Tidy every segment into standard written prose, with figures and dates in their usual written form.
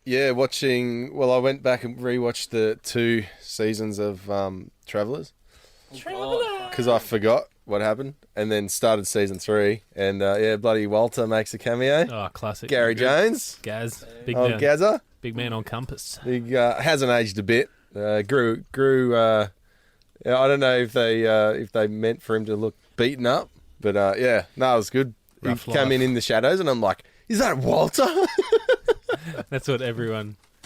Yeah, watching... Well, I went back and rewatched the 2 seasons of Travellers. Because I forgot what happened. And then started season 3. And, bloody Walter makes a cameo. Oh, classic. Gary Jones. Gaz. Big Oh, man. Gazza. Big man on Compass. He hasn't aged a bit. Grew. I don't know if they meant for him to look beaten up. But, it was good. Rough He came life. in the shadows and I'm like, is that Walter? That's what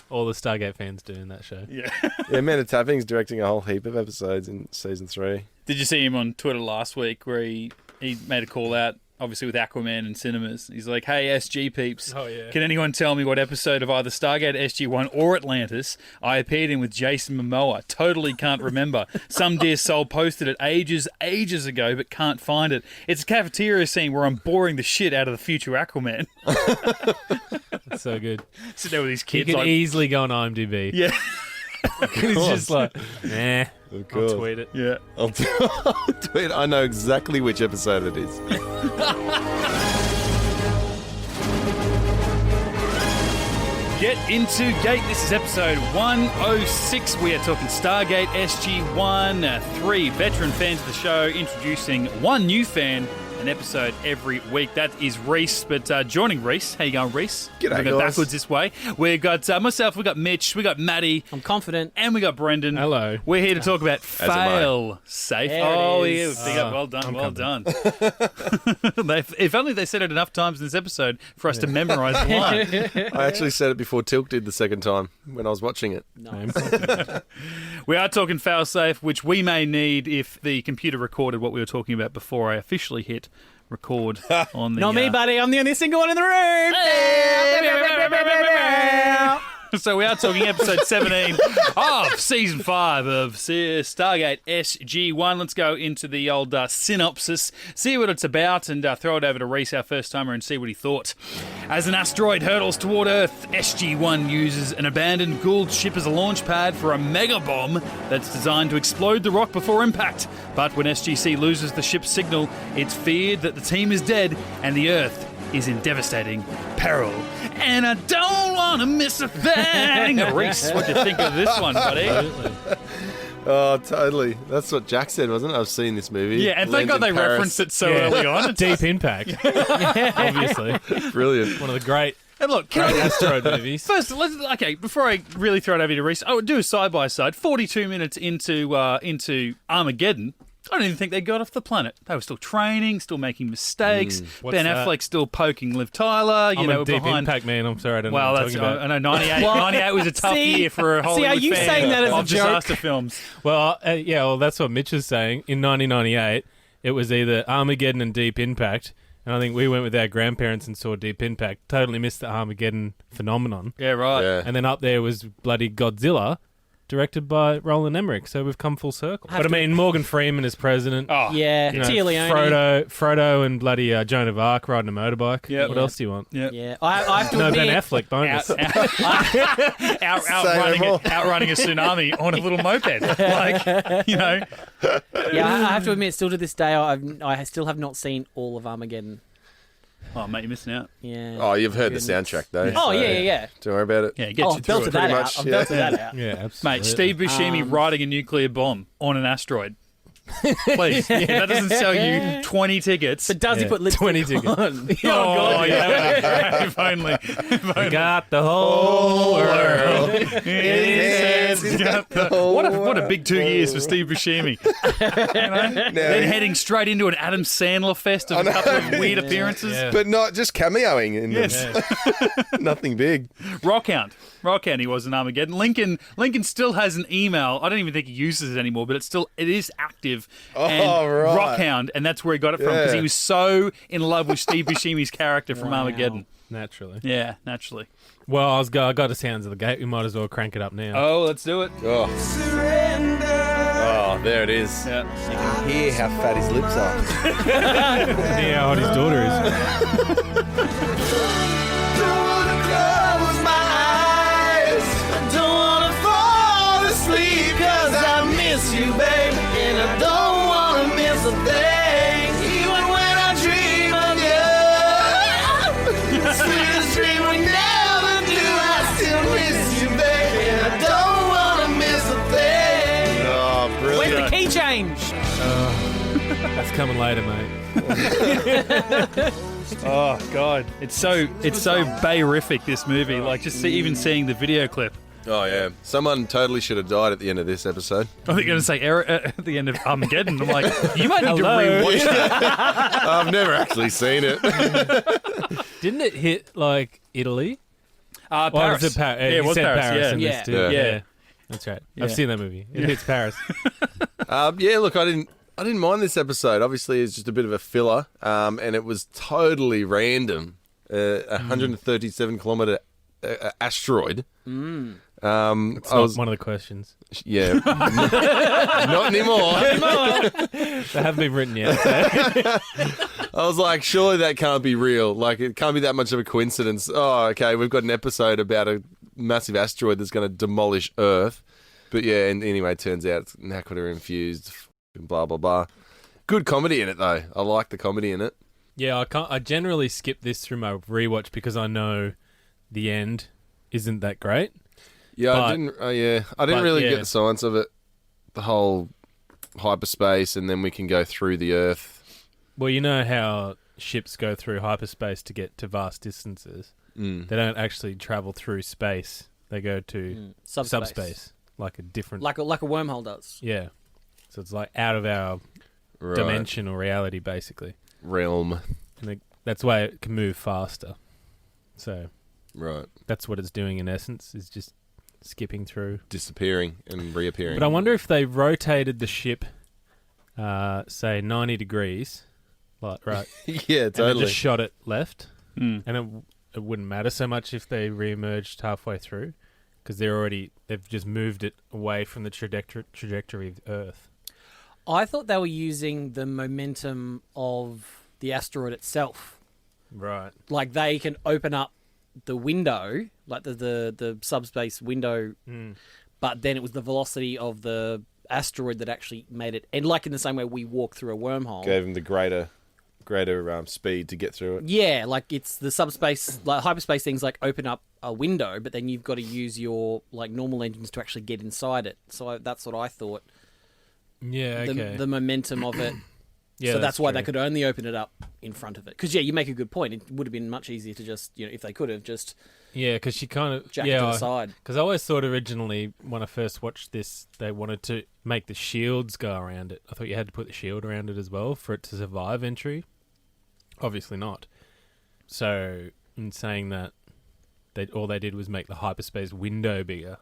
all the Stargate fans do in that show. Yeah. Yeah, Amanda Tapping's directing a whole heap of episodes in season 3. Did you see him on Twitter last week where he made a call out, obviously with Aquaman and cinemas? He's like, hey, SG peeps, can anyone tell me what episode of either Stargate SG-1 or Atlantis I appeared in with Jason Momoa? Totally can't remember. Some dear soul posted it ages ago, but can't find it. It's a cafeteria scene where I'm boring the shit out of the future Aquaman. That's so good. Sit there with his He kids. could easily go on IMDb. Yeah. He's just like, nah, Of I'll course. tweet it. Yeah. I'll tweet. I know exactly which episode it is. Get Into Geek. This is episode 106. We are talking Stargate SG-1. 3 veteran fans of the show introducing 1 new fan an episode every week. That is Rhys. But joining Rhys, how you going, Rhys? G'day, We've got guys. backwards this way. We've got myself, we've got Mitch, we've got Maddie, I'm confident. and we got Brendan. Hello. We're here to talk about am I. Fail Safe. There it Oh, is. yeah. Big up. Well done. I'm Well done. If only they said it enough times in this episode for us to memorise the line. I actually said it before Tilk did the second time when I was watching it. We are talking failsafe, which we may need if the computer recorded what we were talking about before I officially hit record on the... Not me, buddy. I'm the only single one in the room. So we are talking episode 17 of season 5 of Stargate SG-1. Let's go into the old synopsis, see what it's about, and throw it over to Rhys, our first timer, and see what he thought. As an asteroid hurtles toward Earth, SG-1 uses an abandoned Gould ship as a launch pad for a mega bomb that's designed to explode the rock before impact. But when SGC loses the ship's signal, it's feared that the team is dead and the Earth is in devastating peril. And I don't want to miss a thing. Rhys, what do you think of this one, buddy? Oh, totally. That's what Jack said, wasn't it? I've seen this movie. Yeah, and thank God they referenced it so early on. Deep Impact. Obviously. Brilliant. One of the great And look, can I asteroid movies. First, before I really throw it over to Rhys, I would do a side-by-side. 42 minutes into Armageddon, I don't even think they got off the planet. They were still training, still making mistakes. What's Ben that? Affleck still poking Liv Tyler. I'm a Deep Impact man. I'm sorry, I don't know Well, what I'm that's talking about. I know 98 was a tough year for a Hollywood are you fan saying that as a of joke? disaster films. Well, that's what Mitch is saying. In 1998, it was either Armageddon and Deep Impact, and I think we went with our grandparents and saw Deep Impact. Totally missed the Armageddon phenomenon. Yeah, right. Yeah. And then up there was bloody Godzilla, directed by Roland Emmerich. So we've come full circle. But I mean, Morgan Freeman as president. Oh, Yeah, You know, Tia Leone. Frodo and bloody Joan of Arc riding a motorbike. Yep. What else do you want? yeah. Yeah, I have to No admit, Ben Affleck bonus. outrunning a tsunami on a little moped. Like, you know. yeah, I have to admit, still to this day, I still have not seen all of Armageddon. Oh, mate, you're missing out. Yeah. Oh, you've heard the soundtrack, though. Oh, so yeah. Don't worry about it. Yeah, get Oh, you through belted it. that pretty out. much, I've yeah. belted that out. Yeah, absolutely. Mate, Steve Buscemi riding a nuclear bomb on an asteroid. Please. If that doesn't sell you 20 tickets. But does he Yeah, put lipstick 20 tickets. on? Oh, God, yeah. If only. We got the whole world. What a big 2 years for Steve Buscemi. Then heading straight into an Adam Sandler fest of a couple of weird appearances. Yeah. But not just cameoing in Yes. them. Nothing big. Rockhound he was in Armageddon. Lincoln still has an email. I don't even think he uses it anymore, but it is active. And right. Rockhound, and that's where he got it from because he was so in love with Steve Buscemi's character from Wow. Armageddon. Naturally. Yeah, naturally. Well, I got the sounds of the gate. We might as well crank it up now. Oh, let's do it. Oh. Oh, there it is. Yeah. You can hear how fat his lips are. See how hot his daughter is. You, babe, and I don't want to miss a thing, even when I dream of you. Sweetest dream we never do, I still coming later, mate. Oh God, it's so Bayrific, this movie. Like just even seeing the video clip. Oh yeah, someone totally should have died at the end of this episode. I think you're going to say at the end of Armageddon. I'm like, you might need to rewatch that. I've never actually seen it. Didn't it hit like Italy? Paris. Or was it Paris? Yeah, it was Paris. in Yeah. this too. Yeah. Yeah. That's right. Yeah. I've seen that movie. It hits Paris. Yeah, look, I didn't mind this episode. Obviously, it's just a bit of a filler, and it was totally random. 137 kilometer asteroid. It's not one of the questions. Yeah, not anymore. They haven't been written yet. So. I was like, surely that can't be real. Like, it can't be that much of a coincidence. Oh, okay, we've got an episode about a massive asteroid that's going to demolish Earth. But yeah, and anyway, it turns out it's Naquita infused, blah, blah, blah. Good comedy in it, though. I like the comedy in it. Yeah, I generally skip this through my rewatch because I know the end isn't that great. Yeah, But- I didn't really yeah. get the science of it. The whole hyperspace, and then we can go through the Earth. Well, you know how ships go through hyperspace to get to vast distances. They don't actually travel through space. They go to subspace, like a different... like a wormhole does. Yeah. So it's like out of our Right. dimension or reality, basically. Realm. And that's why it can move faster. So Right. that's what it's doing in essence, is just skipping through. Disappearing and reappearing. But I wonder if they rotated the ship, say 90 degrees, like right, Yeah, and then totally. just shot it left, Mm. and it wouldn't matter so much if they re-emerged halfway through, because they've just moved it away from the trajectory of Earth. I thought they were using the momentum of the asteroid itself. Right. Like they can open up the window, like the subspace window, but then it was the velocity of the asteroid that actually made it. And like in the same way we walk through a wormhole. Gave him the greater speed to get through it. Yeah, like it's the subspace, like hyperspace things like open up a window, but then you've got to use your like normal engines to actually get inside it. So that's what I thought. Yeah. Okay. The momentum of it. Yeah. So that's why they true. could only open it up in front of it. Because yeah, you make a good point. It would have been much easier to just, if they could have just Yeah, because she kind of jacked it to the side. Because I always thought originally when I first watched this, they wanted to make the shields go around it. I thought you had to put the shield around it as well for it to survive entry. Obviously not. So in saying that, all they did was make the hyperspace window bigger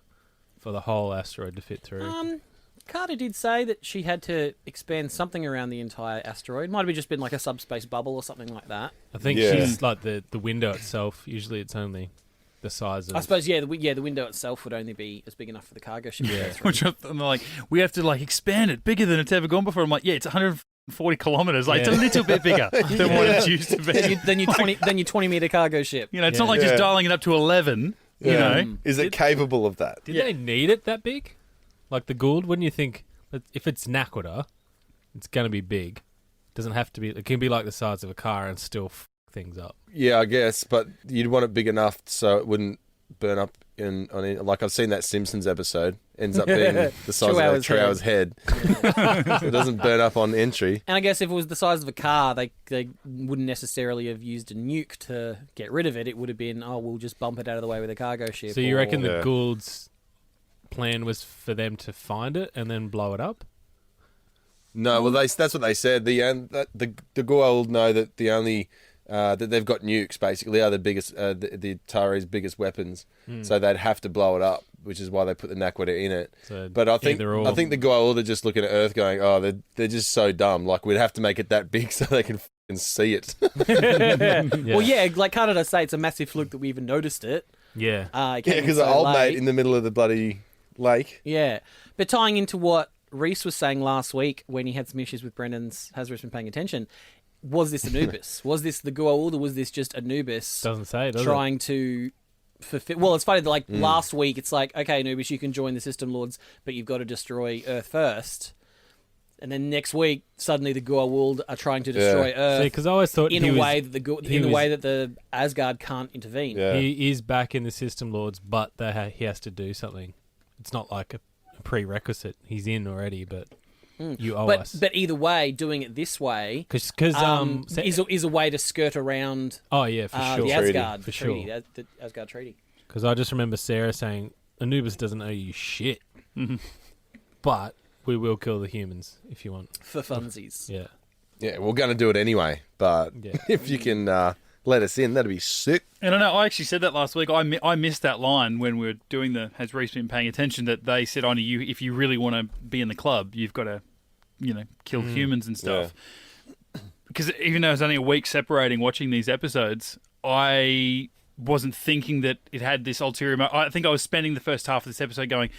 for the whole asteroid to fit through. Carter did say that she had to expand something around the entire asteroid. Might have just been like a subspace bubble or something like that. I think Yeah. she's like the window itself. Usually it's only the size of... I suppose, the window itself would only be as big enough for the cargo ship to go through. Which and they're like, we have to like expand it bigger than it's ever gone before. I'm like, yeah, it's 140 kilometers. Like it's a little bit bigger than what it's used to be. Then your 20 meter cargo ship. It's not like just dialing it up to 11. You know, Is it capable of that? Did they need it that big? Like the Gould, wouldn't you think that if it's Naquita, it's going to be big? Doesn't have to be. It can be like the size of a car and still f things up. Yeah, I guess, but you'd want it big enough so it wouldn't burn up like I've seen that Simpsons episode. Ends up being the size of a Trow's head. So it doesn't burn up on entry. And I guess if it was the size of a car, they wouldn't necessarily have used a nuke to get rid of it. It would have been, we'll just bump it out of the way with a cargo ship. So you reckon Yeah. the Gould's plan was for them to find it and then blow it up? No, well, that's what they said. The Goa'uld know that the only that they've got nukes. Basically, are the biggest the Atari's biggest weapons. So they'd have to blow it up, which is why they put the Naquita in it. So But I think either or. the Goa'uld are just looking at Earth, going, "Oh, they're just so dumb. Like we'd have to make it that big so they can see it." Well, yeah, like Carter does say, it's a massive fluke that we even noticed it. Yeah. It came in because so the old late. mate in the middle of the bloody lake. Yeah. But tying into what Rhys was saying last week when he had some issues with Brendan's Has Rhys been paying attention, was this Anubis? Was this the Goa'uld or was this just Anubis Doesn't say, does trying to fulfill... Well, it's funny that last week it's like, okay, Anubis, you can join the System Lords, but you've got to destroy Earth first. And then next week, suddenly the Goa'uld are trying to destroy Earth because I always thought in he a was, way that the way that the Asgard can't intervene. Yeah. he is back in the System Lords, but he has to do something. It's not like a prerequisite. He's in already, but You owe But us. but either way, doing it this way Because is a way to skirt around oh yeah, for sure. the Asgard for treaty, sure. the Asgard treaty. Because I just remember Sarah saying Anubis doesn't owe you shit, but we will kill the humans if you want. For funsies. Yeah. Yeah, we're going to do it anyway. But Yeah. if you can let us in, that'd be sick. And I know I actually said that last week. I missed that line when we were doing the. Has Rhys been paying attention? That they said, "On you, if you really want to be in the club, you've got to, kill humans and stuff." Because even though it was only a week separating watching these episodes, I wasn't thinking that it had this ulterior. I think I was spending the first half of this episode going,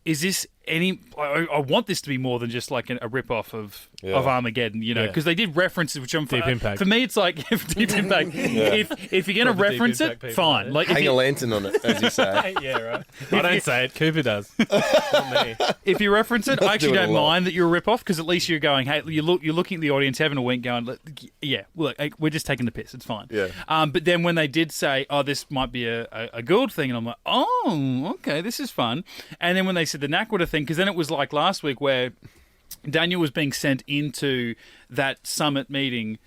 "Is this any? I want this to be more than just like a rip-off of Armageddon, because they did references, which I'm Deep Impact. For me, it's like Deep Impact. If you're going to Proper Deep reference Impact it, people, fine. yeah. Like if Hang a you, lantern on it, as you say. Yeah, right. I don't say it. Cooper does. Not me. if you reference it, I actually do it a don't lot. mind that you're a rip-off because at least you're going, hey, you're looking at the audience, having a wink, going, look, we're just taking the piss. It's fine. Yeah. But then when they did say, oh, this might be a Gould thing, and I'm like, oh, okay, this is fun. And then when they said the Nakwita thing, because then it was like last week where Daniel was being sent into that summit meeting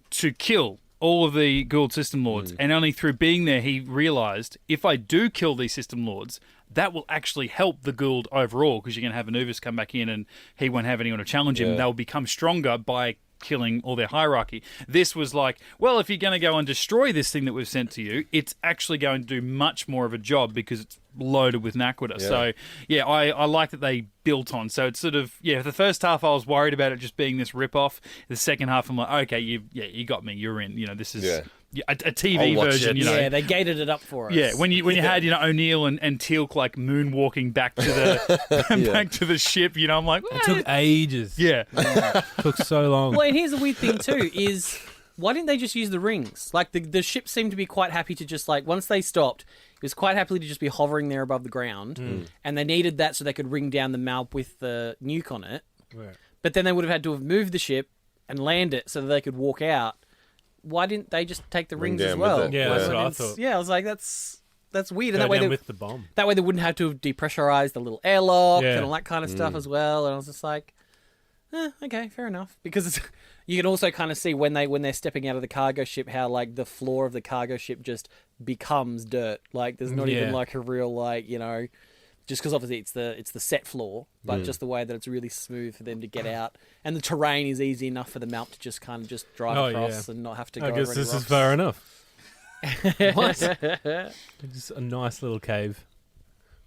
to kill all of the Gould system lords, and only through being there he realised, if I do kill these system lords, that will actually help the Gould overall, because you're going to have Anubis come back in and he won't have anyone to challenge him. Yeah. They'll become stronger by killing all their hierarchy. This was like, well, if you're going to go and destroy this thing that we've sent to you, it's actually going to do much more of a job because it's loaded with Nakwita. Yeah. So, yeah, I like that they built on. So it's sort of, the first half I was worried about it just being this rip-off. The second half I'm like, okay, you got me. You're in. This is a TV I'll watch version, it. Yeah, they gated it up for us. Yeah, when you had O'Neill and Teal'c like moonwalking back to the back to the ship, I'm like, It took ages. yeah, Took so long. Well, and here's the weird thing too is why didn't they just use the rings? Like the ship seemed to be quite happy to just like once they stopped, it was quite happily to just be hovering there above the ground, and they needed that so they could ring down the Malp with the nuke on it. Right. But then they would have had to have moved the ship and land it so that they could walk out. Why didn't they just take the Ring rings as down with well? it. Yeah, Why that's what I didn't- thought. Yeah, I was like, that's weird. Go And that way down they, with the bomb. that way they wouldn't have to have depressurized the little airlock Yeah. and all that kind of stuff as well. And I was just like, okay, fair enough. Because it's, you can also kind of see when they're stepping out of the cargo ship how like the floor of the cargo ship just becomes dirt. Like there's not even Yeah. like a real just because obviously it's the set floor, but just the way that it's really smooth for them to get out, and the terrain is easy enough for the Malp to just kind of just drive across and not have to go. I guess over any this is rocks. far enough. What? Just a nice little cave.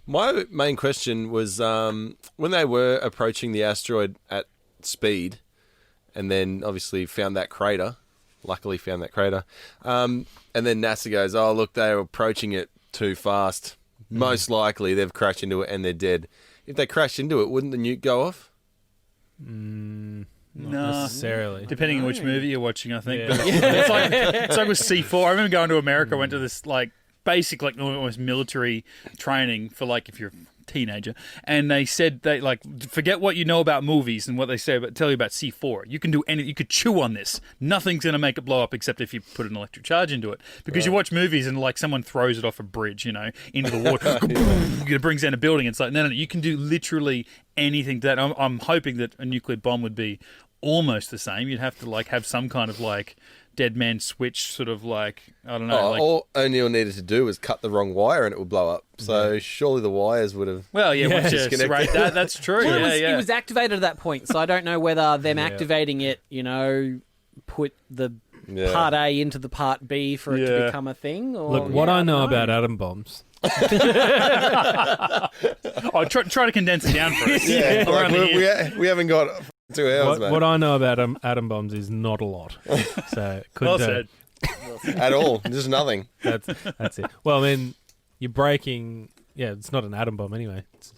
My main question was when they were approaching the asteroid at speed, and then obviously found that crater. Luckily, found that crater. And then NASA goes, "Oh, look, they're approaching it too fast. Most likely, they've crashed into it and they're dead." If they crashed into it, wouldn't the nuke go off? Not No. necessarily. Depending on which movie you're watching, I think. Yeah. But it's like with C4. I remember going to America. I went to this like basic, like almost military training for like if you're a teenager, and they said they like forget what you know about movies and what they say about tell you about C4. You can do anything. You could chew on this. Nothing's gonna make it blow up except if you put an electric charge into it. Because you watch movies and like someone throws it off a bridge, into the water, it brings down a building. It's like no, you can do literally anything to that. I'm hoping that a nuclear bomb would be almost the same. You'd have to like have some kind of like dead man switch, sort of like I don't know. All O'Neill needed to do was cut the wrong wire and it would blow up. So surely the wires would have. Well, yeah, once you disconnected. right, that's true. Well, Yeah, it was activated at that point, so I don't know whether them Yeah. activating it, put the Yeah. part A into the part B for it to Yeah. become a thing. Or, Look, what I know about atom bombs. Oh, try to condense it down for us. Yeah, We're like only here. we haven't got 2 hours, mate. What I know about atom bombs is not a lot. So could Well said. At all. Just nothing. That's it. Well, then you're breaking. Yeah, it's not an atom bomb anyway. It's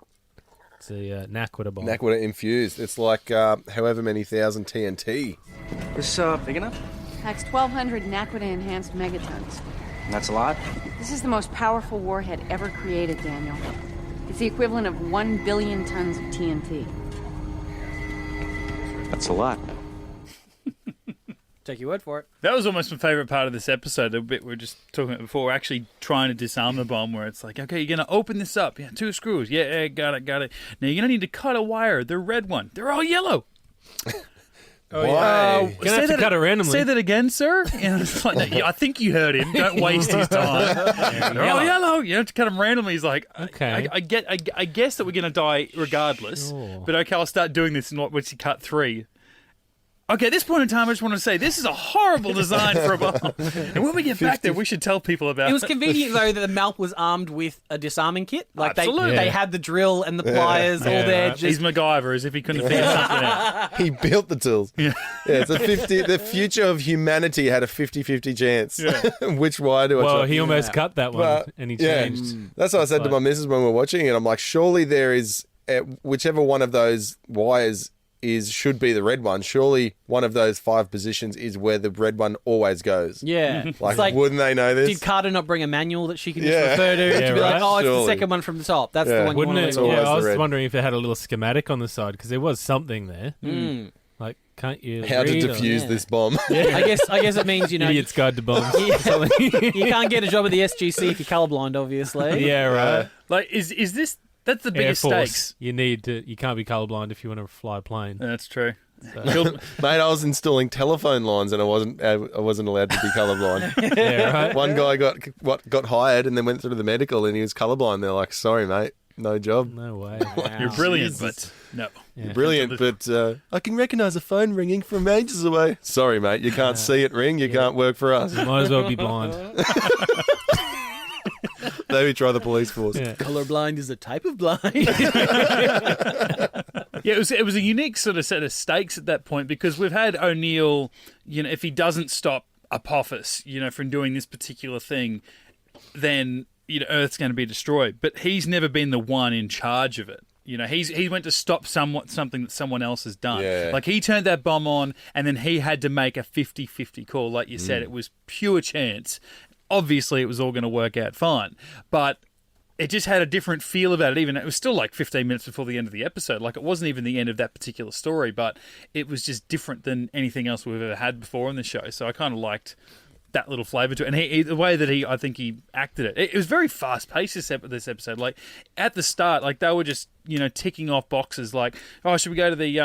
a Nakwita bomb. Nakwita infused. It's like however many thousand TNT. This big enough? Packs 1,200 Nakwita-enhanced megatons. That's a lot. This is the most powerful warhead ever created, Daniel. It's the equivalent of 1 billion tons of TNT. That's a lot. Take your word for it. That was almost my favourite part of this episode. The bit we were just talking about before. We're actually trying to disarm the bomb, where it's like, okay, you're going to open this up. Yeah, 2 screws. Yeah, got it. Now you're going to need to cut a wire. The red one. They're all yellow. Why? Gonna have to cut it randomly. Say that again, sir. And it's like, no, I think you heard him. Don't waste his time. Oh, yellow. You have to cut him randomly. He's like, Okay. I guess that we're going to die regardless. Sure. But okay, I'll start doing this. And once you cut 3. Okay, at this point in time, I just want to say this is a horrible design for a bomb. And when we get back there, we should tell people about it. It was convenient though that the Malp was armed with a disarming kit. Like Absolutely. they had the drill and the pliers all there. right. He's MacGyver, as if he couldn't figure something out. He built the tools. Yeah, it's a 50. The future of humanity had a 50-50 chance. Yeah. Which wire do I Well, chop? he almost cut that one, But, and he yeah. changed. That's what I said to my missus when we were watching it. I'm like, surely there is whichever one of those wires should be the red one. Surely one of those 5 positions is where the red one always goes. Yeah. Like, wouldn't they know this? Did Carter not bring a manual that she can just Yeah. refer to Yeah, be like, right. oh, it's Surely. the second one from the top. That's Yeah. the one Wouldn't you it? want to always Yeah, I was the red. wondering if they had a little schematic on the side because there was something there. Like, can't you? How to read or- defuse Yeah. this bomb. I guess it means, Idiot's Guide to Bombs. Yeah. you can't get a job at the SGC if you're colorblind, obviously. Yeah, right. Like, is this... That's the Air biggest Force. stakes. You need to. You can't be colorblind if you want to fly a plane. That's true. Mate, I was installing telephone lines and I wasn't allowed to be colorblind. Yeah, right. One guy got hired and then went through the medical and he was colorblind. They're like, sorry, mate, no job. No way. You're brilliant, Jesus. but no. Yeah. Brilliant, but I can recognise a phone ringing from ages away. Sorry, mate, you can't see it ring. You can't work for us. You might as well be blind. Maybe try the police force. Yeah. Colorblind is a type of blind. Yeah, it was a unique sort of set of stakes at that point because we've had O'Neill, if he doesn't stop Apophis, from doing this particular thing, then, Earth's going to be destroyed. But he's never been the one in charge of it. He went to stop something that someone else has done. Yeah. Like, he turned that bomb on, and then he had to make a 50-50 call. Like you said, it was pure chance. Obviously, it was all going to work out fine. But it just had a different feel about it. Even it was still like 15 minutes before the end of the episode. Like, it wasn't even the end of that particular story, but it was just different than anything else we've ever had before on the show. So I kind of liked that little flavour to it. And the way that I think he acted it. It was very fast-paced, this episode. Like, at the start, like, they were just, ticking off boxes like, oh, should we go to the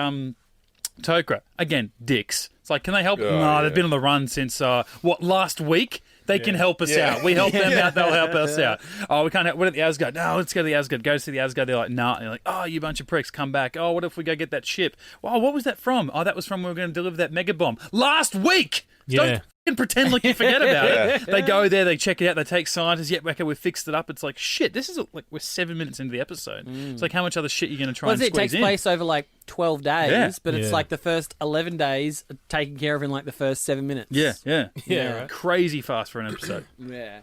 Tok'ra? Again, dicks. It's like, can they help? No, they've been on the run since, last week? They can help us out. We help them out, they'll help us out. Oh, we can't help. What at the Asgard? No, let's go to the Asgard. Go see the Asgard. They're like, nah. And they're like, oh, you bunch of pricks, come back. Oh, what if we go get that ship? Wow, what was that from? Oh, that was from when we were going to deliver that mega bomb. Last week! Yeah. Don't fucking pretend like you forget about it. They go there, they check it out, they take scientists. Yep, okay, we've fixed it up. It's like, shit, this is like, we're 7 minutes into the episode. It's like, how much other shit are you going to try and It squeeze takes in? place over like 12 days, Yeah. but it's Yeah. like the first 11 days are taken care of in like the first 7 minutes. Yeah. Yeah, right. Crazy fast for an episode. Yeah.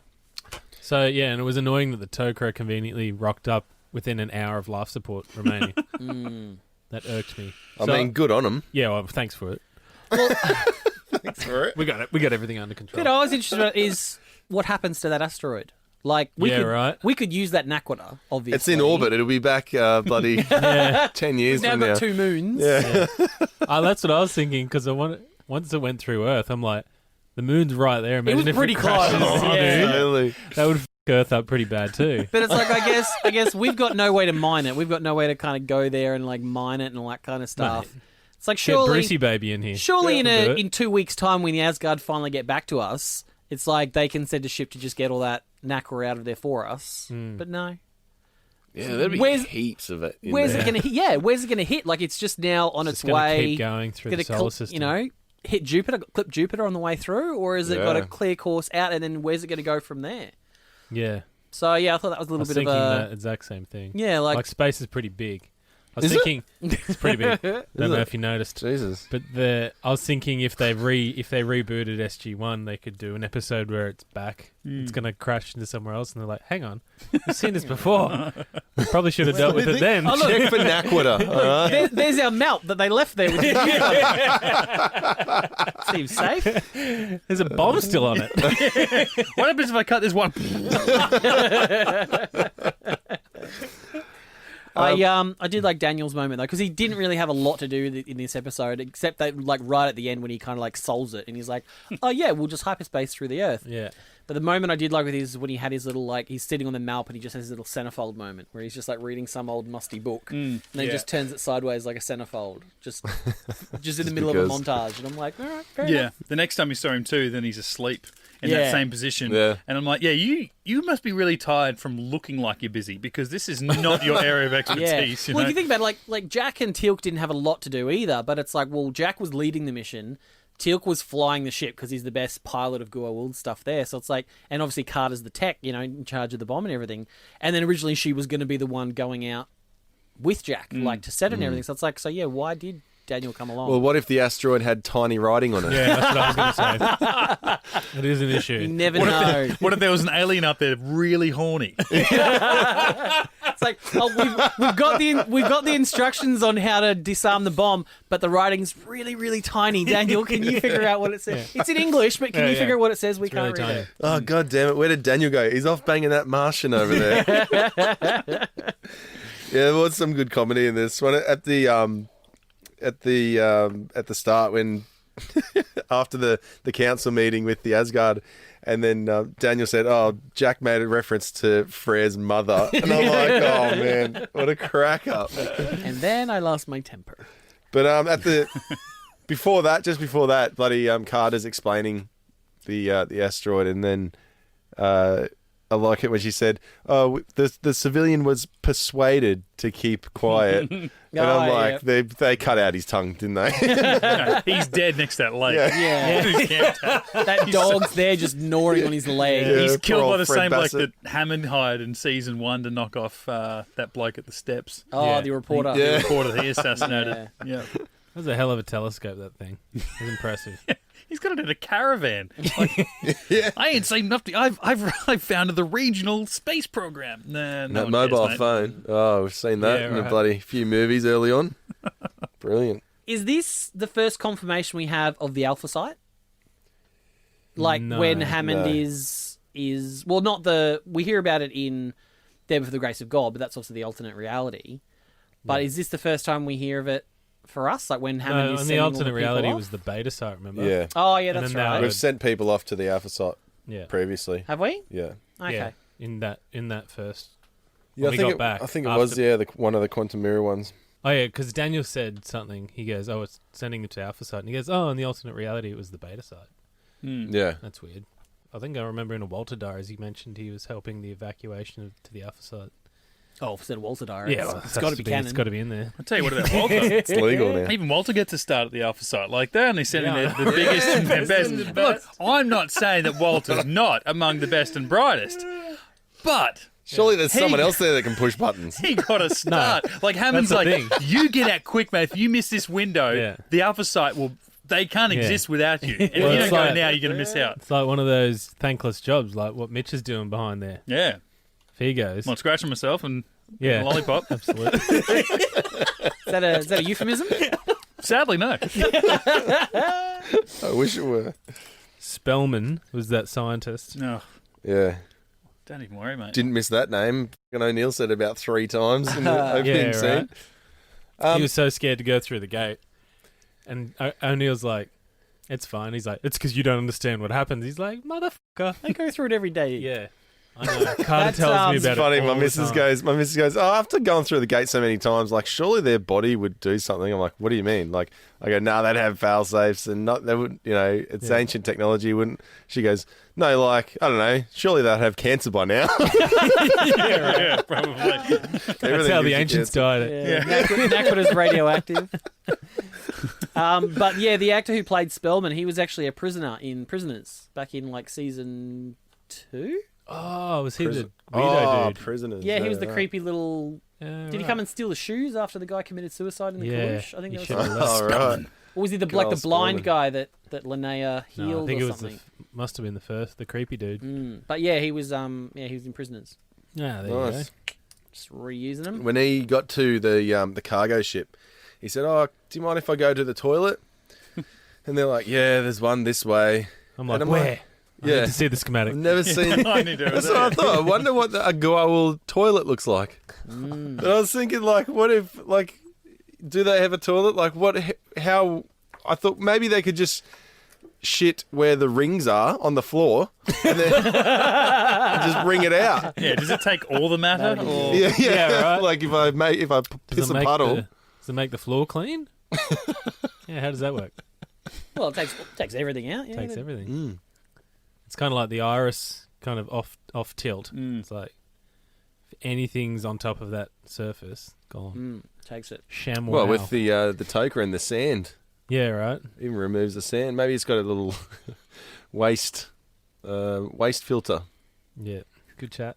So yeah, and it was annoying that the Tok'ra conveniently rocked up within an hour of life support remaining. That irked me. I mean, good on them. Yeah, well, thanks for it. Thanks for it. We got it. We got everything under control. What I was interested about is what happens to that asteroid. Like, we could use that Naquadah, obviously. It's in orbit. It'll be back bloody 10 years Now from got now. 2 moons. Yeah. That's what I was thinking because once it went through Earth, I'm like, the moon's right there. Imagine was if pretty crashes close, on yeah. it. Totally. That would f Earth up pretty bad too. But it's like, I guess we've got no way to mine it. We've got no way to kind of go there and like mine it and all that kind of stuff. It's like, Get surely, Brucey baby in here. surely We'll do it. in 2 weeks' time when the Asgard finally get back to us, it's like they can send a ship to just get all that Naquadah out of there for us. But no. Yeah, there'd be Where's- heaps of it. Where's it going to hit? Yeah, where's it going to hit? Like, it's just now on its It's gonna way. keep going through gonna the solar system. Hit Jupiter, clip Jupiter on the way through, or is it got a Yeah. clear course out, and then where's it going to go from there? Yeah, So yeah, I thought that was a I little was bit thinking of that exact same thing. yeah, Like like space is pretty big. I was Is it? thinking it's pretty big. Don't know it? if you noticed. Jesus. But I was thinking if they rebooted SG-1, they could do an episode where it's back. It's going to crash into somewhere else, and they're like, "Hang on, we've seen this before. We probably should have dealt with it then." Check for Naquadah, all right? there's our melt that they left there. Which is seems safe. There's a bomb still on it. What happens if I cut this one? I did like Daniel's moment though, because he didn't really have a lot to do in this episode, except that like right at the end when he kind of like solves it, and he's like, "Oh yeah, we'll just hyperspace through the Earth." Yeah. But the moment I did like with his when he had his little like he's sitting on the Malp and he just has his little centerfold moment where he's just like reading some old musty book, and then he just turns it sideways like a centerfold, just in the middle of a montage, and I'm like, all right, fair enough. The next time you saw him too, then he's asleep in that same position. Yeah. And I'm like, you must be really tired from looking like you're busy, because this is not your area of expertise. Yeah. You Well, know? if you think about it, like Jack and Teal'c didn't have a lot to do either, but it's like, well, Jack was leading the mission. Teal'c was flying the ship because he's the best pilot of Goa'uld stuff there. So it's like, and obviously Carter's the tech, in charge of the bomb and everything. And then originally she was going to be the one going out with Jack, like to set it and everything. So it's like, why did Daniel come along? Well, what if the asteroid had tiny writing on it? Yeah, that's what I was going to say. It is an issue. You never know. What if there was an alien up there really horny? It's like, we've got the instructions on how to disarm the bomb, but the writing's really, really tiny. Daniel, can you figure out what it says? Yeah. It's in English, but can you figure out what it says? We can't really read it. Oh, God damn it. Where did Daniel go? He's off banging that Martian over there. Yeah, there was some good comedy in this one. At the start when after the council meeting with the Asgard, and then Daniel said, "Oh, Jack made a reference to Frere's mother," and I'm like, "Oh man, what a crack up!" And then I lost my temper. But before that, bloody Carter's explaining the asteroid, and then I like it when she said, "Oh, the civilian was persuaded to keep quiet." And I'm like, they cut out his tongue, didn't they? No, he's dead next to that lake. Yeah. That dog's there just gnawing on his leg. Yeah, He's killed poor by the Fred same bloke Bassett. that Hammond hired in season 1 to knock off that bloke at the steps. Oh, Yeah. the reporter. Yeah. The reporter that he assassinated. Yeah. That was a hell of a telescope, that thing. It was impressive. He's got it in a caravan. Like, I ain't seen nothing. I've founded the regional space program. Nah, no That one mobile cares, mate. phone. Oh, we've seen that Yeah, in a right. bloody few movies early on. Brilliant. Is this the first confirmation we have of the Alpha site? Like No. when Hammond No. is well, not the we hear about it in There for the Grace of God, but that's also the alternate reality. But is this the first time we hear of it for us? Like when Hammond No, is and sending the all alternate people reality off? was the beta site, remember? Yeah. Oh yeah, And that's then right. We've sent people off to the Alpha site Yeah. previously. Have we? Yeah. Okay. Yeah. In that first. Yeah, When we got back I think it after- was, one of the quantum mirror ones. Oh, yeah, because Daniel said something. He goes, "Oh, it's sending them to Alpha site." And he goes, "Oh, in the alternate reality, it was the beta site." Yeah. That's weird. I think I remember in a Walter Diaries, he mentioned he was helping the evacuation to the Alpha site. Oh, for said Walter Diary. well, it's got to be canon. It's got to be in there. I'll tell you what about Walter. It's legal now. Even Walter gets a start at the Alpha site. Like, they're only sending Yeah. the biggest and the best. Look, I'm not saying that Walter's not among the best and brightest, but Surely there's someone else there that can push buttons. he got a start. Like, Hammond's That's the like, thing. you get out quick, mate. If you miss this window, Yeah. the Alpha site they can't exist without you. And if Well, you it's don't go like- now, you're going to miss out. It's like one of those thankless jobs, like what Mitch is doing behind there. Yeah. If he goes, I'm scratching myself and yeah, a lollipop. absolutely. Is that a euphemism? Sadly, no. I wish it were. Spellman was that scientist. No, Yeah. don't even worry, mate. Didn't miss that name. O'Neill said it about 3 times in the opening Yeah, scene. right. He was so scared to go through the gate, and O'Neill's like, "It's fine." He's like, "It's because you don't understand what happens." He's like, "Motherfucker." I go through it every day. Yeah, I know. Carter tells me It's about funny. it. My all the missus time. goes, "Oh, after going through the gate so many times, like surely their body would do something." I'm like, "What do you mean?" Like, I go, "Nah, they'd have fail safes and not they would, it's ancient technology, wouldn't?" She goes, "No, like I don't know, surely they'd have cancer by now." yeah, probably. That's how the ancients died. Yeah. Naquita's radioactive. But yeah, the actor who played Spellman, he was actually a prisoner in Prisoners back in like season 2. Oh, was he the weirdo dude? prisoners. Yeah, he was the right. creepy little. Yeah, Did he come and steal the shoes after the guy committed suicide in the Yeah, Kalush? I think he that should was. have Oh, left. right. Or was he the Carl blind Spellman. guy that Linnea healed No, I think or it was something? must have been the first, the creepy dude. But yeah, he was he was in Prisoners. Yeah, there Nice. Just reusing them. When he got to the cargo ship, he said, "Oh, do you mind if I go to the toilet?" And they're like, "Yeah, there's one this way." I'm like, And where? Yeah. To see the schematic. I've never seen. I need to do That's that. what I thought. I wonder what a Goa'uld toilet looks like. And I was thinking, like, what if, like, do they have a toilet? Like, how? I thought maybe they could just shit where the rings are on the floor and then just bring it out. Yeah, does it take all the matter? Or... Yeah, right. Like if I piss a puddle. Does it make the floor clean? Yeah, how does that work? Well, it takes everything out. Yeah, Takes everything. It's kind of like the iris, kind of off tilt. It's like if anything's on top of that surface, gone. Takes it. Sham. Well, with the toker and the sand, yeah, right. even removes the sand. Maybe it's got a little waste filter. Yeah, good chat.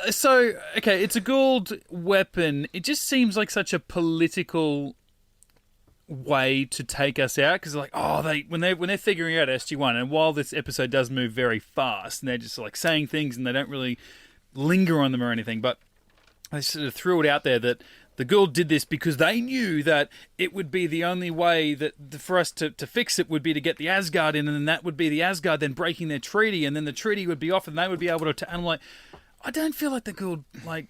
So, okay, it's a Goa'uld weapon. It just seems like such a political way to take us out because, like, when they're figuring out SG-1, and while this episode does move very fast, and they're just like saying things and they don't really linger on them or anything, but they sort of threw it out there that the Goa'uld did this because they knew that it would be the only way that for us to fix it would be to get the Asgard in, and then that would be the Asgard then breaking their treaty, and then the treaty would be off, and they would be able to. And I'm like, I don't feel like the Goa'uld, like,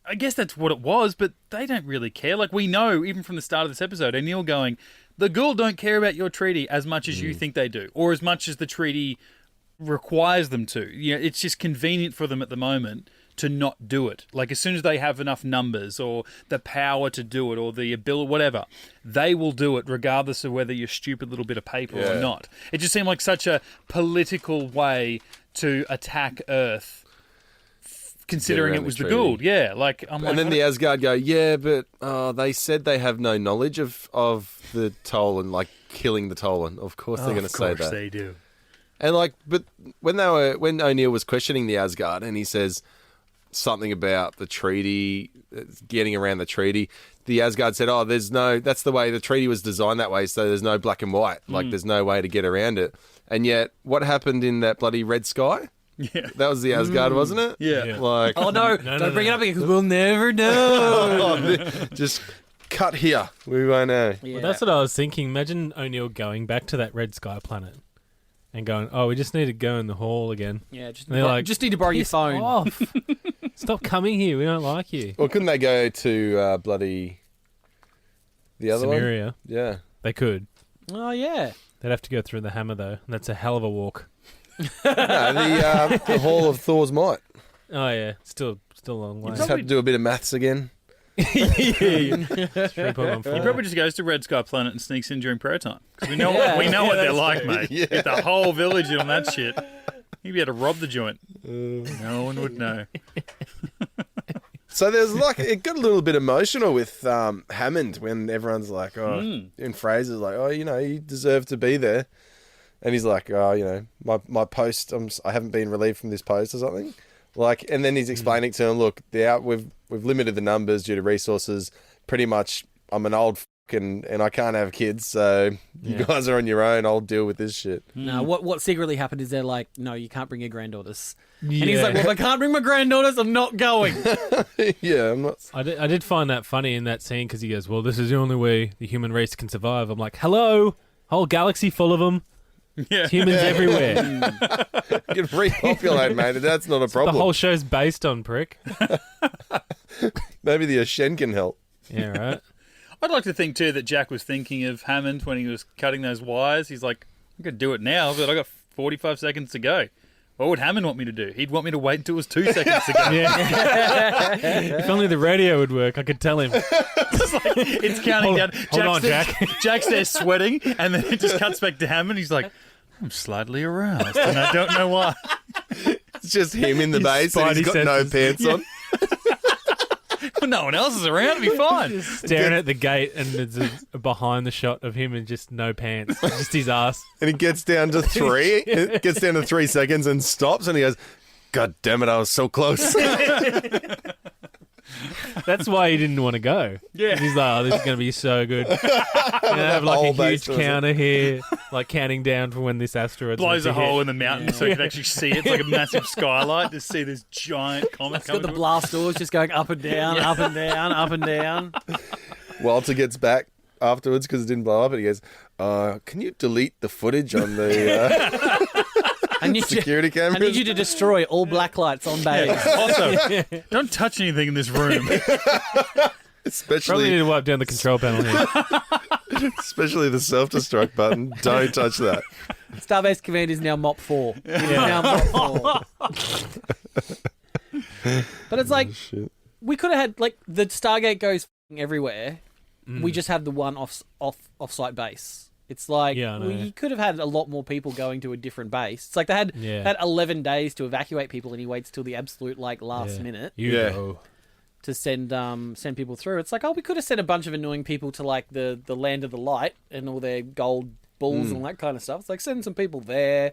I guess that's what it was, but they don't really care. Like, we know, even from the start of this episode, O'Neill going, the Goa'uld don't care about your treaty as much as you think they do, or as much as the treaty requires them to. You know, it's just convenient for them at the moment to not do it. Like, as soon as they have enough numbers or the power to do it or the ability, whatever, they will do it regardless of whether you're stupid little bit of paper or not. It just seemed like such a political way to attack Earth, considering it was the Goa'uld. Yeah, like, I'm like... And then the Asgard go, yeah, but they said they have no knowledge of the Tolan, like killing the Tolan. Of course they're going to say that. Of course they do. And like, but when O'Neill was questioning the Asgard and he says something about the treaty, getting around the treaty, the Asgard said, that's the way the treaty was designed that way, so there's no black and white. Like, there's no way to get around it. And yet, what happened in that bloody red sky? Yeah. That was the Asgard, wasn't it? Yeah. Like, Oh no! Don't bring it up again because we'll never know. just cut here. We won't know. Yeah. Well, that's what I was thinking. Imagine O'Neill going back to that red sky planet and going, we just need to go in the hall again. Yeah, just, And they're like, just need to borrow your "Piss phone. off. Stop coming here. We don't like you. Well, couldn't they go to bloody the other one? Samaria. Yeah. They could. Oh yeah. They'd have to go through the hammer, though. And that's a hell of a walk. No, the Hall of Thor's Might. Oh, yeah. Still a long way. You just have to do a bit of maths again. 3.14. He probably just goes to Red Sky Planet and sneaks in during prayer time. 'Cause we know what they're like, mate. Yeah. Get the whole village in on that shit. He'd be able to rob the joint. No one would know. So there's like, it got a little bit emotional with Hammond when everyone's like, in phrases like, you deserve to be there. And he's like, my post, I haven't been relieved from this post or something. Like, and then he's explaining to him, look, we've limited the numbers due to resources. Pretty much, I'm an old and I can't have kids, so you guys are on your own. I'll deal with this shit. No, what secretly happened is they're like, no, you can't bring your granddaughters. And he's like, well, if I can't bring my granddaughters, I'm not going. Yeah, I'm not. I did find that funny in that scene because he goes, well, this is the only way the human race can survive. I'm like, hello, whole galaxy full of them. Yeah. Humans everywhere. You can repopulate, mate. That's not a problem. The whole show's based on, prick. Maybe the Ashen can help. Yeah, right. I'd like to think, too, that Jack was thinking of Hammond when he was cutting those wires. He's like, I could do it now, but I got 45 seconds to go. What would Hammond want me to do? He'd want me to wait until it was 2 seconds to go. Yeah. If only the radio would work, I could tell him. It's counting down. Hold on, Jack. Jack's there sweating, and then it just cuts back to Hammond. He's like, I'm slightly aroused, and I don't know why. It's just him in the base and he's got senses. no pants on. Well, no one else is around. It'll be fine. Staring at the gate, and there's a behind the shot of him and just no pants, just his ass. And he gets down to 3. It gets down to 3 seconds and stops and he goes, God damn it, I was so close. That's why he didn't want to go. Yeah. He's like, this is going to be so good. You're going to have like Whole a base huge counter here, like counting down from when this asteroid Blows a hole in the mountain so you can actually see it. It's like a massive skylight to see this giant comet It's got coming the to it. blast doors just going up and down, up and down, up and down. Walter gets back afterwards because it didn't blow up and he goes, Can you delete the footage on the I need security I cameras? need you to destroy all black lights on bays. Also, don't touch anything in this room. Probably Especially, need to wipe down the control panel here. especially the self-destruct button. Don't touch that. Starbase Command is now Mop 4. It is now Mop 4. But it's like, Shit. we could have had, like, the Stargate goes f***ing everywhere. We just have the one off-site base. It's like, Yeah, I know. we could have had a lot more people going to a different base. It's like they had 11 days to evacuate people, and he waits till the absolute, like, last minute You Yeah. go. to send people through. It's like, we could have sent a bunch of annoying people to, like, the land of the light and all their gold bulls and all that kind of stuff. It's like, send some people there.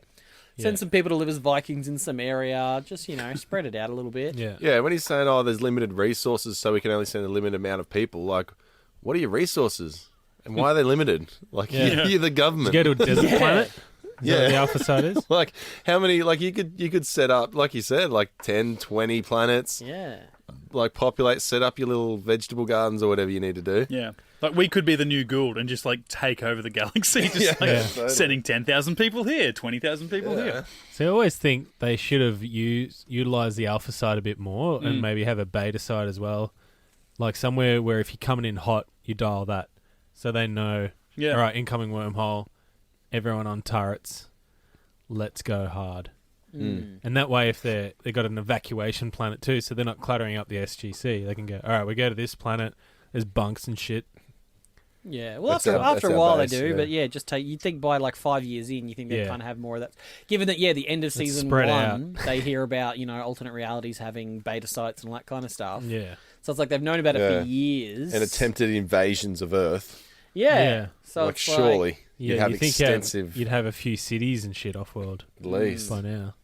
Send some people to live as Vikings in some area. Just, spread it out a little bit. Yeah. Yeah, when he's saying, there's limited resources, so we can only send a limited amount of people, like, what are your resources? And why are they limited? Like, you're the government. Go to a desert planet? Is that what the alpha side is? Like, how many, like, you could set up, like you said, like 10, 20 planets, Yeah. like, set up your little vegetable gardens or whatever you need to do. Yeah. Like, we could be the new Gould and just, like, take over the galaxy. Just, totally. sending 10,000 people here, 20,000 people here. So I always think they should have utilised the alpha side a bit more and maybe have a beta side as well. Like somewhere where if you're coming in hot, you dial that. So they know, all right, incoming wormhole, everyone on turrets, let's go hard. And that way, if they got an evacuation planet too, so they're not cluttering up the SGC, they can go, all right, we go to this planet, there's bunks and shit. Yeah, well, That's after a our while base, they do, yeah. but just you'd think by like 5 years in, you think they'd kind of have more of that. Given that, the end of season spread 1, they hear about, alternate realities having beta sites and all that kind of stuff. Yeah. So it's like they've known about it for years. And attempted invasions of Earth. Yeah. So Like, it's surely you'd have you think extensive, you'd have a few cities and shit off-world at least. by now.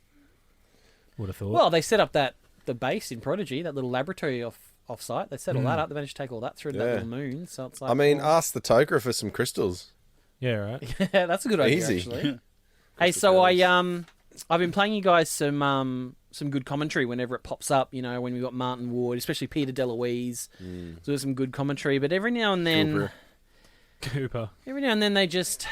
Would have thought. Well, they set up the base in Prodigy, that little laboratory off-site. They set all that up. They managed to take all that through to that little moon. So it's like, I mean, ask the Tok'ra for some crystals. yeah, right. yeah, that's a good idea, Easy. actually. Hey, so I've been playing you guys some good commentary whenever it pops up. When we got Martin Wood, especially Peter DeLuise, so there's some good commentary. But every now and then, Cooper. they just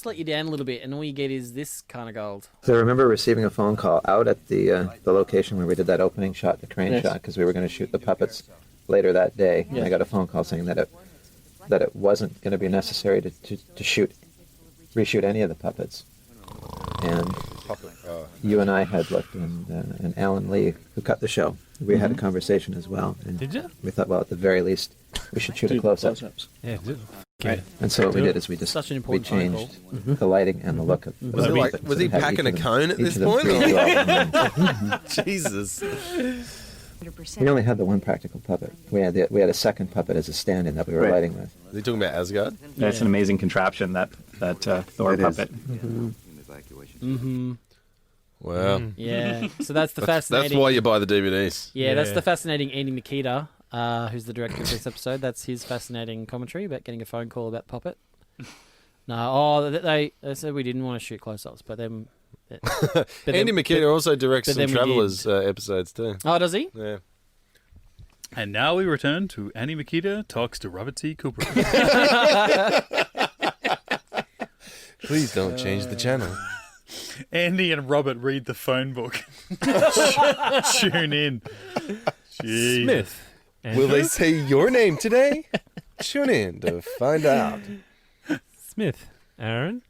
let you down a little bit, and all you get is this kind of gold. So I remember receiving a phone call out at the location where we did that opening shot, the crane shot, because we were going to shoot the puppets later that day. And I got a phone call saying that it wasn't going to be necessary to reshoot any of the puppets. And you and I had looked, and Alan Lee, who cut the show, we had a conversation as well. And Did you? we thought, well, at the very least, we should shoot a close-up. Yeah, did. Right. And so what we did is we just Such an important phone changed the lighting and the look of Was the he puppet. was So he we had packing a each of them- cone at each this of them point? three go up. Jesus. We only had the one practical puppet. We had a second puppet as a stand-in that we were lighting with. Is he talking about Asgard? That's an amazing contraption, that Thor It is. puppet. Wow. Yeah, so that's the That's fascinating. why you buy the DVDs. Yeah, that's Yeah. the fascinating Andy Nikita, who's the director of this episode. That's his fascinating commentary about getting a phone call about Puppet. No, they said we didn't want to shoot close-ups, but then... Andy Makita also directs but some then we Travelers episodes too. Oh, does he? Yeah. And now we return to Annie Makita talks to Robert T. Cooper. Please don't change the channel. Andy and Robert read the phone book. Tune in. Jeez. Smith. Will they say your name today? Tune in to find out. Smith. Aaron.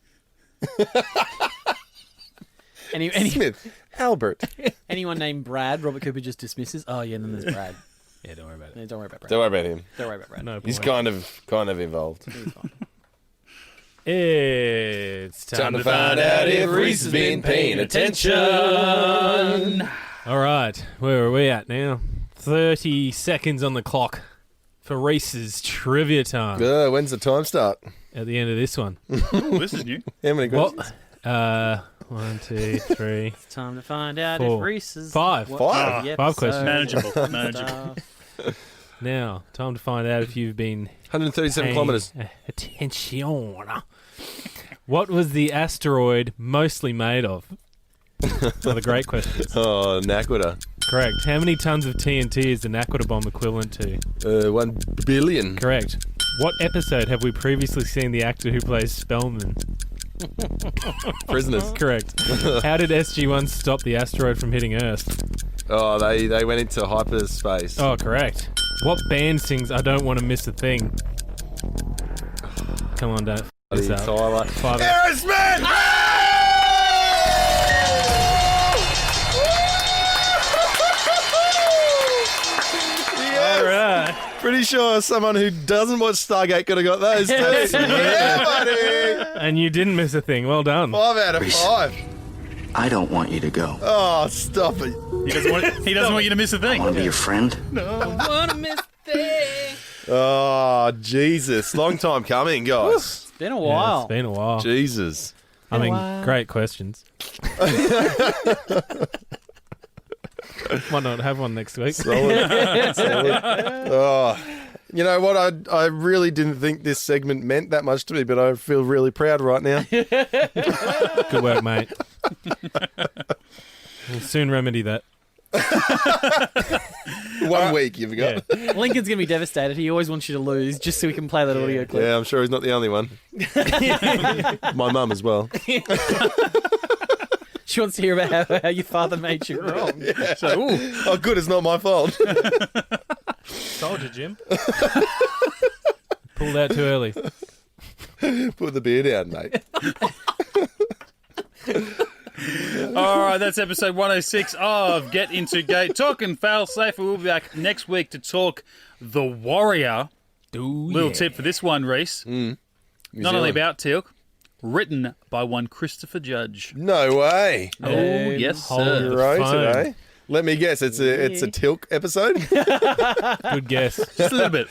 Any Smith. Albert. anyone named Brad, Robert Cooper just dismisses. Oh yeah, and then there's Brad. Yeah, don't worry about Yeah, it. don't worry about Brad. Don't worry about him. Don't worry about Brad. No, He's point. kind of involved. He's fine. It's Time to find out if Rhys has been paying attention. All right, where are we at now? 30 seconds on the clock for Rhys's trivia time When's the time start? at the end of this one. Ooh, this is new. How many Well, questions? 1, 2, 3, It's time to find out 4, if Rhys is 5. Five? the 5 questions. episode Manageable. stuff. Now, time to find out if you've been 137 paying kilometres. attention. What was the asteroid mostly made of? One of the great questions. Oh, Naquita. Correct. How many tons of TNT is the Naquita bomb equivalent to? 1 billion. Correct. What episode have we previously seen the actor who plays Spellman? Prisoners. Correct. How did SG-1 stop the asteroid from hitting Earth? Oh, they went into hyperspace. Oh, correct. What band sings I Don't Want to Miss a Thing? Come on, don't f*** this up. Tyler. Five. Aerosmith! All right. Pretty sure someone who doesn't watch Stargate could have got those too. Yeah, buddy. And you didn't miss a thing. Well done. 5 out of 5. I don't want you to go. Oh, stop it. He doesn't want you to miss a thing. Want to be your friend? Wanna miss thing. Oh, Jesus. Long time coming, guys. It's been a Yeah, while. it's been a while. Jesus. I mean, great questions. Why not have one next week? Solid. Solid. Oh. You know what? I really didn't think this segment meant that much to me, but I feel really proud right now. Good work, mate. We'll soon remedy that. 1 week you've got. Yeah. Lincoln's going to be devastated. He always wants you to lose just so we can play that audio clip. Yeah, I'm sure he's not the only one. My mum as well. She wants to hear about how your father made you wrong. Yeah. Oh, good, it's not my fault. Told you, Jim. Pulled out too early. Put the beer down, mate. All right, that's episode 106 of Get Into Geek. Talking fail safe. We'll be back next week to talk The Warrior. Little tip for this one, Rhys. Not only about Teal'c, written by one Christopher Judge. No way. Oh, yes, Hold sir. the Right, phone. eh? Let me guess, it's a Teal'c episode? Good guess. Just a little bit.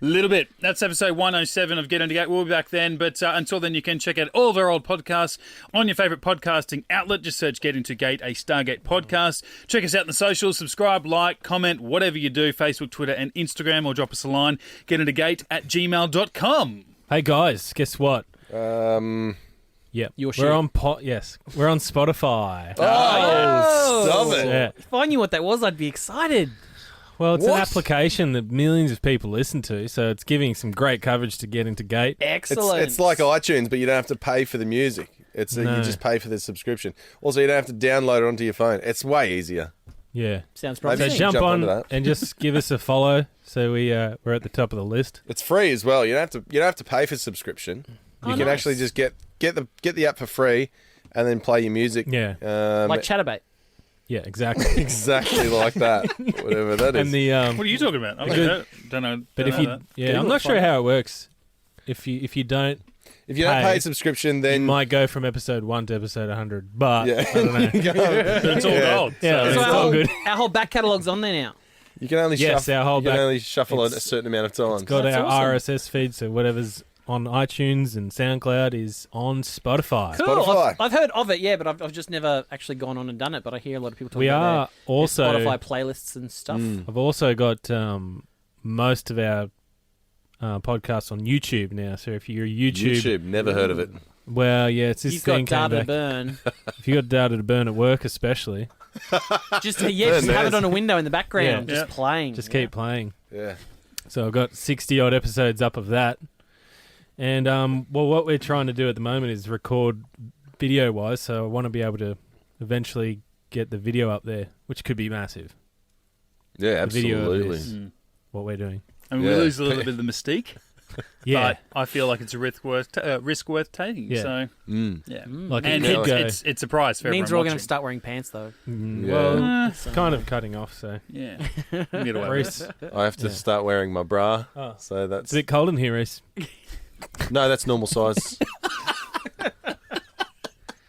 Little bit. That's episode 107 of Get Into Geek. We'll be back then. But until then, you can check out all of our old podcasts on your favourite podcasting outlet. Just search Get Into Gate, a Stargate podcast. Check us out on the socials. Subscribe, like, comment, whatever you do. Facebook, Twitter, and Instagram. Or drop us a line. getintogate@gmail.com. Hey, guys, guess what? Yeah, Your we're shit. on we're on Spotify. Oh, stop it. Yeah. If I knew what that was, I'd be excited. Well, it's an What? application that millions of people listen to, so it's giving some great coverage to Get Into Gate. Excellent. It's like iTunes, but you don't have to pay for the music. You No. just pay for the subscription. Also, you don't have to download it onto your phone. It's way easier. Yeah. Sounds Maybe So you promising. should jump jump on onto that. and just give us a follow, so we're at the top of the list. It's free as well. You don't have to pay for subscription. You can nice. actually just get the app for free, and then play your music. Yeah. Like Chatterbait. Yeah, exactly. exactly like that. Whatever that is. And the What are you talking about? I Good. don't know. but if don't you know that. yeah, I'm not sure how it works. If you don't, if you don't pay, pay subscription, you then might go from episode 1 to episode 100. But yeah, I don't know. You go- But it's all Yeah. gold. Yeah, so- it's our all whole, good. Our whole back catalogue's on there now. You can only Yes, shuffle. our whole you can back- only shuffle it a it's- certain amount of times. Got That's our awesome. RSS feed, so whatever's on iTunes and SoundCloud is on Spotify. Cool. Spotify. I've heard of it, yeah, but I've just never actually gone on and done it. But I hear a lot of people talking We about are their also Spotify playlists and stuff. I've also got most of our podcasts on YouTube now. So if you're a YouTube, never heard of it. well, yeah, it's this You've got thing came data to back. burn. If you got data to burn at work, especially, just have nice. it on a window in the background, Yeah. just playing. just keep playing. Yeah. So I've got 60 odd episodes up of that. And well, what we're trying to do at the moment is record video wise. So I want to be able to eventually get the video up there, which could be massive. Yeah, The video of absolutely. this, what we're doing. And Yeah. we lose a little bit of the mystique. Yeah, But I feel like it's a risk worth taking. Yeah. So, Yeah. like and it could go. it's a prize for It means everyone we're all going to watching. start wearing pants, though. Well, it's kind of cutting off. So Yeah. Get away with Rhys, it. I have to strt wearing my bra. Oh. So that's it's a bit cold in here, Rhys. no, that's normal size.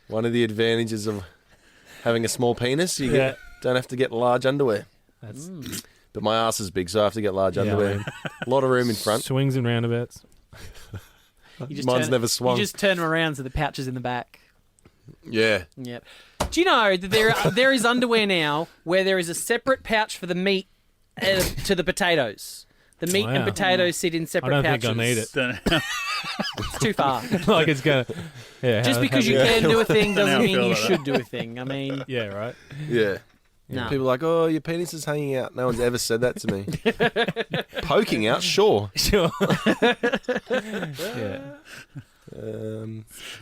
One of the advantages of having a small penis, you don't have to get large underwear. That's But my ass is big, so I have to get large Yeah, underwear. I mean- A lot of room in front. swings and roundabouts. You just Mine's turn, never swung. You just turn them around so the pouch is in the back. Yeah. Yep. Do you know that there is underwear now where there is a separate pouch for the meat to the potatoes? The meat and Wow. potatoes sit in I separate don't pouches. think I need it. Don't know. It's too far. Like it's gonna. Yeah. Just because you Yeah. can do a thing Don't know doesn't how I mean feel you about should do a thing. I mean, Yeah. Right. Yeah. No. People are like, oh, your penis is hanging out. No one's ever said that to me. Poking out, sure. Sure. Yeah.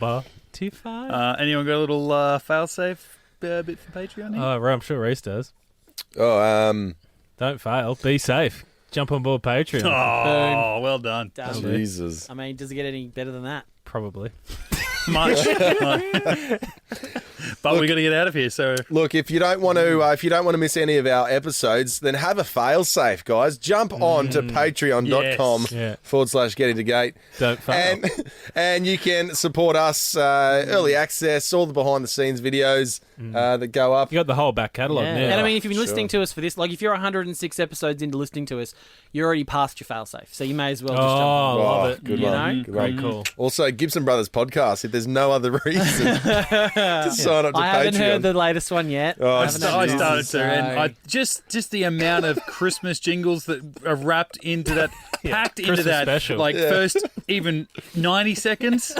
Spotify. Anyone got a little fail-safe bit for Patreon here? Oh, I'm sure Rhys does. Oh, Don't fail. Be safe. Jump on board Patreon. Oh, well done. Done. Jesus. I mean, does it get any better than that? Probably. Much. But we got to get out of here. So Look, if you don't want to miss any of our episodes, then have a fail-safe, guys. Jump on to patreon.com Yes. /Get Into Geek. Don't fail. And you can support us, early access, all the behind-the-scenes videos that go up. You got the whole back catalogue now. And I mean, if you've been listening to us for this, like if you're 106 episodes into listening to us, you're already past your fail-safe. So you may as well just jump on. Love it. Good You one. know? Good one. Great call. Also, Gibson Brothers podcast, if there's no other reason to sign up to I Patreon. haven't heard the latest one yet. Oh, I I haven't heard started this, to, and I just the amount of Christmas jingles that are wrapped into that, packed into Christmas that, special. like first even 90 seconds.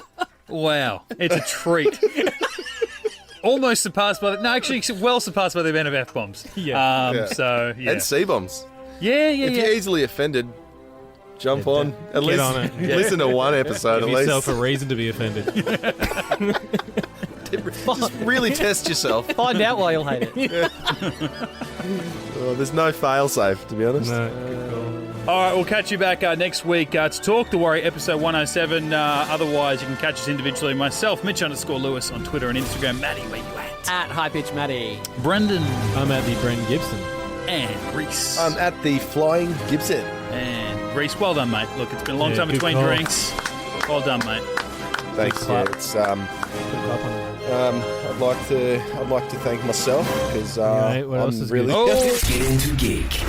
Wow, it's a treat. Almost surpassed by actually well surpassed by the amount of F-bombs. Yeah. So yeah, And C-bombs. yeah. If you're easly offended, jump on. At Get least on it. listen to one episode Give at least. yourself a reason to be offended. Just really test yourself. Find out why you'll hate it. Oh, there's no fail-safe, to be honest. No, good call. All right, we'll catch you back next week to Talk the Worry, episode 107. Otherwise, you can catch us individually. Myself, Mitch_Lewis on Twitter and Instagram. Maddie, where you at? At High Pitch Maddie. Brendan I'm at the Bren Gibson. and Rhys. I'm at the Flying Gibson. And Rhys, well done, mate. Look, it's been a long time good between call. drinks. Well done, mate. Thanks. clap. Yeah, it's Good clap on it. I'd like to thank myself because Right, what else I'm is really Oh, Get Into Geek.